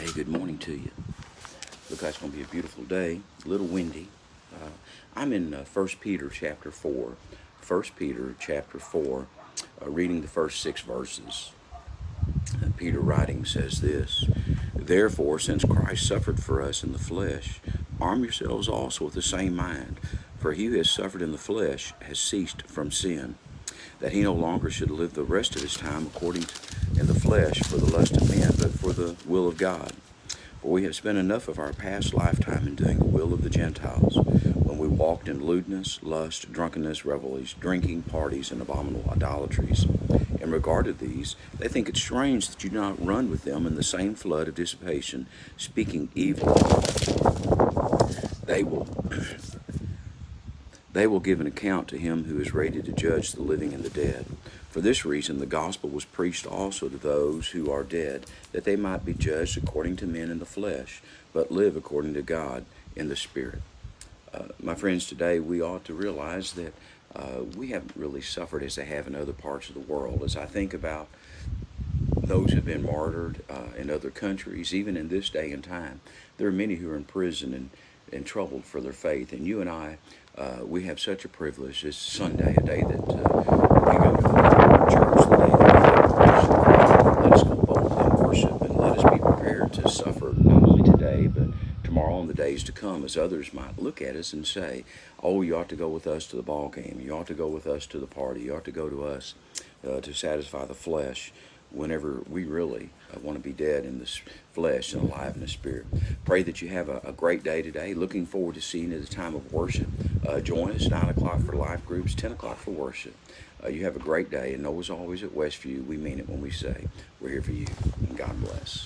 Hey, good morning to you. Looks like it's going to be a beautiful day, a little windy. I'm in 1 Peter chapter 4. 1 Peter chapter 4, reading the first 6 verses. Peter writing says this: Therefore, since Christ suffered for us in the flesh, arm yourselves also with the same mind. For he who has suffered in the flesh has ceased from sin, that he no longer should live the rest of his time according to in the flesh for the lust of men, but for the will of God. For we have spent enough of our past lifetime in doing the will of the Gentiles, when we walked in lewdness, lust, drunkenness, revelries, drinking, parties, and abominable idolatries. In regard to these, they think it strange that you do not run with them in the same flood of dissipation, speaking evil. They will give an account to him who is ready to judge the living and the dead. For this reason the gospel was preached also to those who are dead, that they might be judged according to men in the flesh, but live according to God in the Spirit. My friends, today we ought to realize that we haven't really suffered as they have in other parts of the world. As I think about those who have been martyred in other countries, even in this day and time, there are many who are in prison and troubled for their faith. And you and I, we have such a privilege. This Sunday, a day that we go to church, the day that we worship. Let us go boldly in worship, and let us be prepared to suffer not only today, but tomorrow and the days to come, as others might look at us and say, oh, you ought to go with us to the ball game. You ought to go with us to the party. You ought to go to us to satisfy the flesh, whenever we really want to be dead in this flesh and alive in the Spirit. Pray that you have a great day today. Looking forward to seeing you at the time of worship. Join us 9 o'clock for life groups, 10 o'clock for worship. You have a great day, and know as always at Westview, we mean it when we say we're here for you. And God bless.